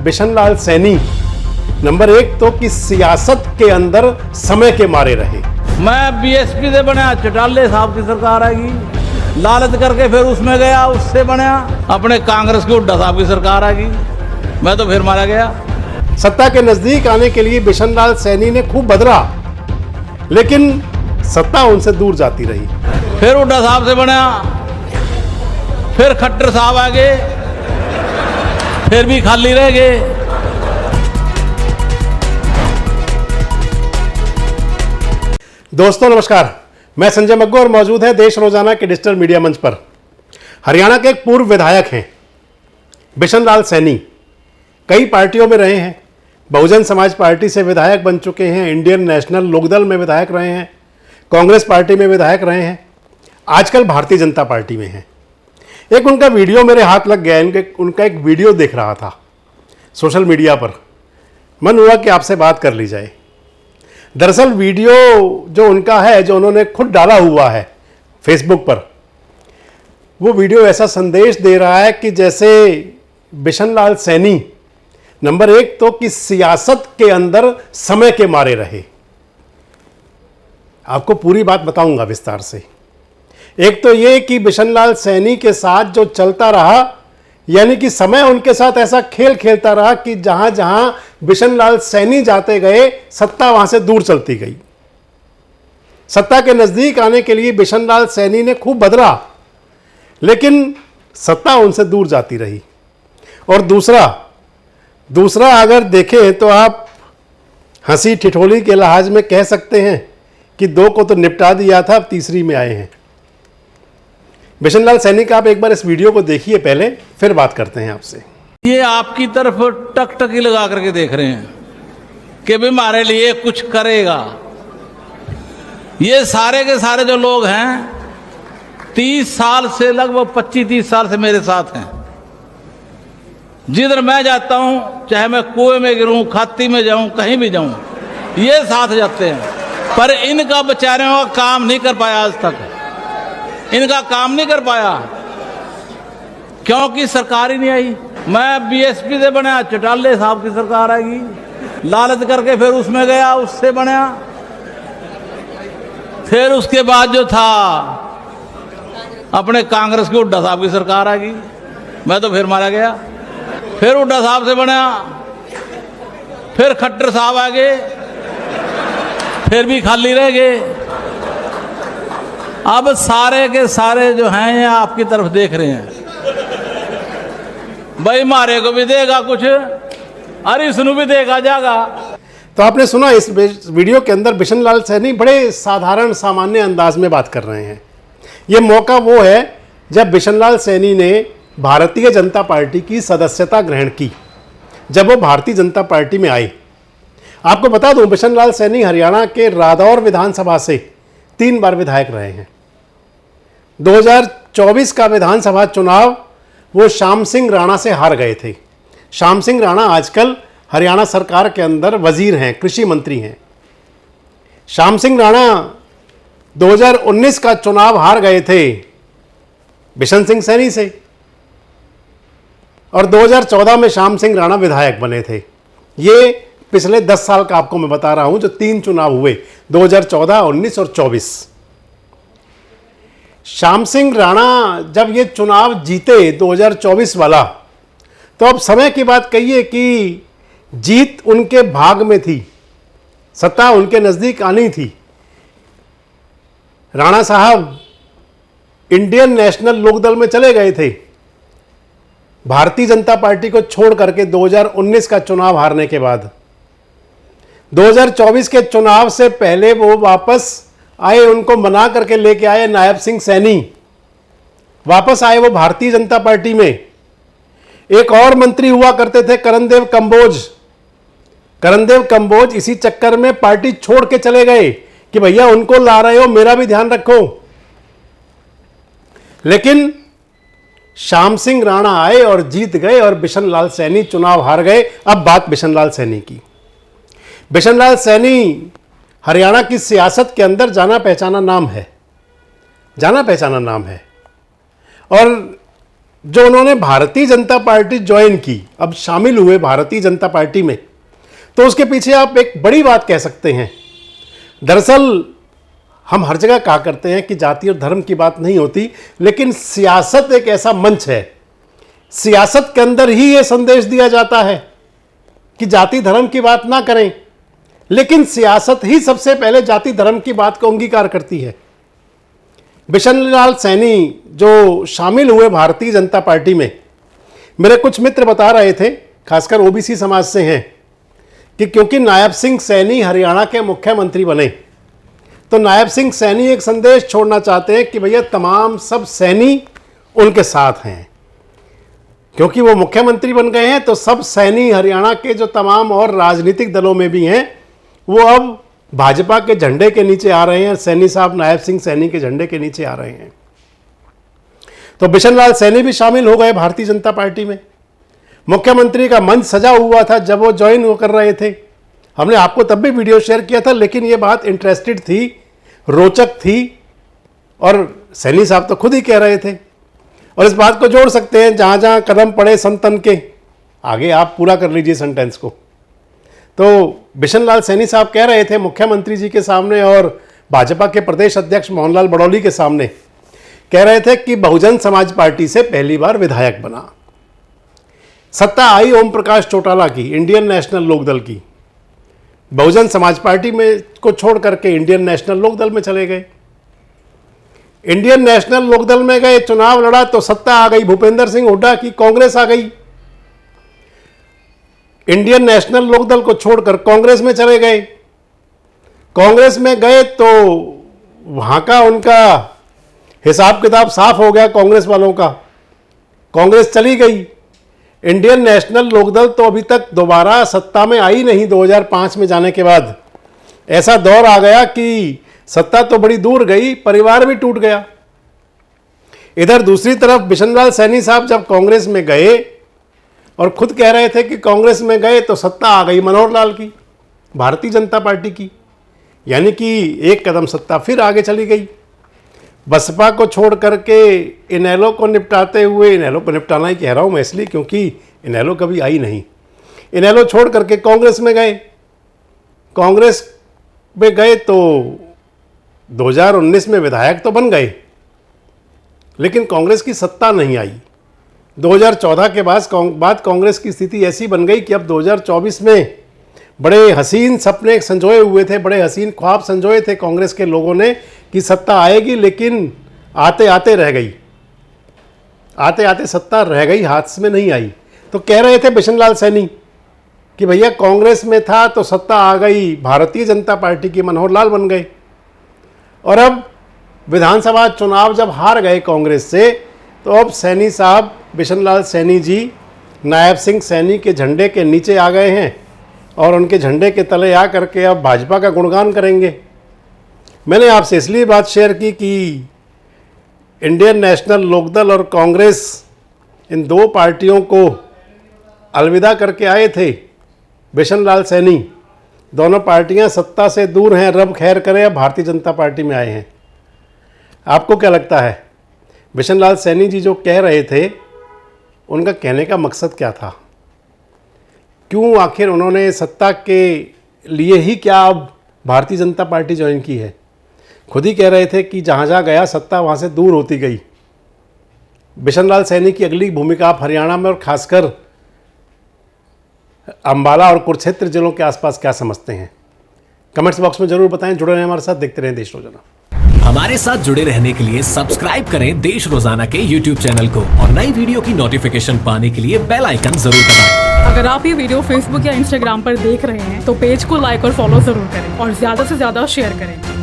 Bishan Lal Saini number 1 तो कि सियासत के अंदर समय के मारे रहे। मैं बीएसपी से बना, चौटाले साहब की सरकार आएगी, लालच करके फिर उसमें गया, उससे बना अपने कांग्रेस के हुड्डा साहब की सरकार आ गई, मैं तो फिर मारा गया। सत्ता के नजदीक आने के लिए बिशन लाल सैनी ने खूब बदला, लेकिन सत्ता उनसे दूर जाती रही। फिर हुड्डा साहब से बना, फिर खट्टर साहब आ गए, फिर भी खाली रह गए। दोस्तों नमस्कार, मैं संजय मग्गू और मौजूद है देश रोजाना के डिजिटल मीडिया मंच पर। हरियाणा के एक पूर्व विधायक हैं बिशन लाल सैनी। कई पार्टियों में रहे हैं, बहुजन समाज पार्टी से विधायक बन चुके हैं, इंडियन नेशनल लोकदल में विधायक रहे हैं, कांग्रेस पार्टी में विधायक रहे हैं, आजकल भारतीय जनता पार्टी में हैं। एक उनका वीडियो मेरे हाथ लग गया, उनका एक वीडियो देख रहा था सोशल मीडिया पर, मन हुआ कि आपसे बात कर ली जाए। दरअसल वीडियो जो उनका है, जो उन्होंने खुद डाला हुआ है फेसबुक पर, वो वीडियो ऐसा संदेश दे रहा है कि जैसे बिशन लाल सैनी नंबर 1 तो कि सियासत के अंदर समय के मारे रहे। आपको पूरी बात बताऊंगा विस्तार से। एक तो ये कि बिशन लाल सैनी के साथ जो चलता रहा, यानी कि समय उनके साथ ऐसा खेल खेलता रहा कि जहां जहां बिशन लाल सैनी जाते गए, सत्ता वहां से दूर चलती गई। सत्ता के नजदीक आने के लिए बिशन लाल सैनी ने खूब बदला, लेकिन सत्ता उनसे दूर जाती रही। और दूसरा अगर देखें तो आप हंसी ठिठोली के लिहाज में कह सकते हैं कि 2 को तो निपटा दिया था, अब तीसरी में आए हैं। बिशन लाल सैनी का आप एक बार इस वीडियो को देखिए पहले, फिर बात करते हैं आपसे। ये आपकी तरफ टकटकी लगा करके देख रहे हैं कि भी हमारे लिए कुछ करेगा। ये सारे के सारे जो लोग हैं 30 साल से, लगभग 25-30 साल से मेरे साथ हैं। जिधर मैं जाता हूं, चाहे मैं कुएं में गिरूं, खाती में जाऊं, कहीं भी जाऊं, ये साथ जाते हैं। पर इनका बेचारों का काम नहीं कर पाया आज तक, इनका काम नहीं कर पाया क्योंकि सरकार ही नहीं आई। मैं बीएसपी से बना, चौटाले साहब की सरकार आएगी, लालच करके फिर उसमें गया, उससे बना। फिर उसके बाद जो था अपने कांग्रेस के हुड्डा साहब की सरकार आ गई, मैं तो फिर मारा गया। फिर हुड्डा साहब से बना, फिर खट्टर साहब आ गए, फिर भी खाली रह गए। अब सारे के सारे जो हैं ये आपकी तरफ देख रहे हैं, भाई मारे को भी देगा कुछ, अरे इसनु भी देगा जागा। तो आपने सुना इस वीडियो के अंदर बिशन लाल सैनी बड़े साधारण सामान्य अंदाज में बात कर रहे हैं। ये मौका वो है जब बिशन लाल सैनी ने भारतीय जनता पार्टी की सदस्यता ग्रहण की, जब वो भारतीय जनता पार्टी में आए। आपको बता दूं, बिशन लाल सैनी हरियाणा के रादौर विधानसभा से 3 बार विधायक रहे हैं। 2024 का विधानसभा चुनाव वो श्याम सिंह राणा से हार गए थे। श्याम सिंह राणा आजकल हरियाणा सरकार के अंदर वजीर हैं, कृषि मंत्री हैं। श्याम सिंह राणा 2019 का चुनाव हार गए थे बिशन सिंह सैनी से, और 2014 में श्याम सिंह राणा विधायक बने थे। ये पिछले 10 साल का आपको मैं बता रहा हूं, जो 3 चुनाव हुए 2014, 19 और 24। श्याम सिंह राणा जब ये चुनाव जीते 2024 वाला, तो अब समय की बात कहिए कि जीत उनके भाग में थी, सत्ता उनके नजदीक आनी थी। राणा साहब इंडियन नेशनल लोकदल में चले गए थे, भारतीय जनता पार्टी को छोड़ करके 2019 का चुनाव हारने के बाद। 2024 के चुनाव से पहले वो वापस आए, उनको मना करके लेके आए नायब सिंह सैनी, वापस आए वो भारतीय जनता पार्टी में। एक और मंत्री हुआ करते थे करणदेव कंबोज इसी चक्कर में पार्टी छोड़ के चले गए कि भैया उनको ला रहे हो, मेरा भी ध्यान रखो। लेकिन श्याम सिंह राणा आए और जीत गए, और बिशन लाल सैनी चुनाव हार गए। अब बात बिशन लाल सैनी की। बिशन लाल सैनी हरियाणा की सियासत के अंदर जाना पहचाना नाम है, और जो उन्होंने भारतीय जनता पार्टी ज्वाइन की, अब शामिल हुए भारतीय जनता पार्टी में, तो उसके पीछे आप एक बड़ी बात कह सकते हैं। दरअसल हम हर जगह कहा करते हैं कि जाति और धर्म की बात नहीं होती, लेकिन सियासत एक ऐसा मंच है, सियासत के अंदर ही यह संदेश दिया जाता है कि जाति धर्म की बात ना करें, लेकिन सियासत ही सबसे पहले जाति धर्म की बात को अंगीकार करती है। बिशन लाल सैनी जो शामिल हुए भारतीय जनता पार्टी में, मेरे कुछ मित्र बता रहे थे, खासकर ओबीसी समाज से हैं, कि क्योंकि नायब सिंह सैनी हरियाणा के मुख्यमंत्री बने, तो नायब सिंह सैनी एक संदेश छोड़ना चाहते हैं कि भैया तमाम सब सैनी उनके साथ हैं। क्योंकि वो मुख्यमंत्री बन गए हैं तो सब सैनी हरियाणा के जो तमाम और राजनीतिक दलों में भी हैं, वो अब भाजपा के झंडे के नीचे आ रहे हैं। सैनी साहब नायब सिंह सैनी के झंडे के नीचे आ रहे हैं। तो बिशन लाल सैनी भी शामिल हो गए भारतीय जनता पार्टी में। मुख्यमंत्री का मंच सजा हुआ था जब वो ज्वाइन कर रहे थे। हमने आपको तब भी वीडियो शेयर किया था, लेकिन ये बात इंटरेस्टेड थी, रोचक थी, और सैनी साहब तो खुद ही कह रहे थे। और इस बात को जोड़ सकते हैं, जहां जहां कदम पड़े संतन के, आगे आप पूरा कर लीजिए सेंटेंस को। तो बिशन लाल सैनी साहब कह रहे थे मुख्यमंत्री जी के सामने और भाजपा के प्रदेश अध्यक्ष मोहनलाल बड़ौली के सामने, कह रहे थे कि बहुजन समाज पार्टी से पहली बार विधायक बना। सत्ता आई ओम प्रकाश चौटाला की, इंडियन नेशनल लोकदल की। बहुजन समाज पार्टी में को छोड़ करके इंडियन नेशनल लोकदल में चले गए। इंडियन नेशनल लोकदल में गए, चुनाव लड़ा तो सत्ता आ गई भूपेंद्र सिंह हुड्डा की, कांग्रेस आ गई। इंडियन नेशनल लोकदल को छोड़कर कांग्रेस में चले गए। कांग्रेस में गए तो वहां का उनका हिसाब किताब साफ हो गया, कांग्रेस वालों का। कांग्रेस चली गई। इंडियन नेशनल लोकदल तो अभी तक दोबारा सत्ता में आई नहीं। 2005 में जाने के बाद ऐसा दौर आ गया कि सत्ता तो बड़ी दूर गई, परिवार भी टूट गया। इधर दूसरी तरफ बिशन लाल सैनी साहब जब कांग्रेस में गए और खुद कह रहे थे कि कांग्रेस में गए तो सत्ता आ गई मनोहर लाल की, भारतीय जनता पार्टी की, यानी कि एक कदम सत्ता फिर आगे चली गई। बसपा को छोड़ करके इनेलो को निपटाते हुए, इनेलो को निपटाना ही कह रहा हूँ मैं इसलिए क्योंकि इनेलो कभी आई नहीं, इनेलो छोड़ करके कांग्रेस में गए। कांग्रेस में गए तो 2019 में विधायक तो बन गए, लेकिन कांग्रेस की सत्ता नहीं आई। 2014 के बाद कांग्रेस की स्थिति ऐसी बन गई कि अब 2024 में बड़े हसीन सपने संजोए हुए थे, बड़े हसीन ख्वाब संजोए थे कांग्रेस के लोगों ने कि सत्ता आएगी, लेकिन आते आते रह गई, आते आते सत्ता रह गई, हाथ में नहीं आई। तो कह रहे थे बिशन लाल सैनी कि भैया कांग्रेस में था तो सत्ता आ गई, भारतीय जनता पार्टी की, मनोहर लाल बन गए। और अब विधानसभा चुनाव जब हार गए कांग्रेस से, तो अब सैनी साहब, बिशन लाल सैनी जी नायब सिंह सैनी के झंडे के नीचे आ गए हैं और उनके झंडे के तले आ करके अब भाजपा का गुणगान करेंगे। मैंने आपसे इसलिए बात शेयर की कि इंडियन नेशनल लोकदल और कांग्रेस, इन दो पार्टियों को अलविदा करके आए थे बिशन लाल सैनी। दोनों पार्टियां सत्ता से दूर हैं, रब खैर करे, अब भारतीय जनता पार्टी में आए हैं। आपको क्या लगता है बिशन लाल सैनी जी जो कह रहे थे, उनका कहने का मकसद क्या था? क्यों आखिर उन्होंने सत्ता के लिए ही क्या अब भारतीय जनता पार्टी ज्वाइन की है? खुद ही कह रहे थे कि जहाँ जहाँ गया सत्ता वहाँ से दूर होती गई। बिशन लाल सैनी की अगली भूमिका आप हरियाणा में और खासकर अंबाला और कुरुक्षेत्र जिलों के आसपास क्या समझते हैं? कमेंट्स बॉक्स में जरूर बताएं। जुड़े रहें हमारे साथ, देखते रहें देश रोजाना। हमारे साथ जुड़े रहने के लिए सब्सक्राइब करें देश रोजाना के YouTube चैनल को और नई वीडियो की नोटिफिकेशन पाने के लिए बेल आइकन जरूर दबाएं। अगर आप ये वीडियो Facebook या Instagram पर देख रहे हैं तो पेज को लाइक और फॉलो जरूर करें और ज्यादा से ज्यादा शेयर करें।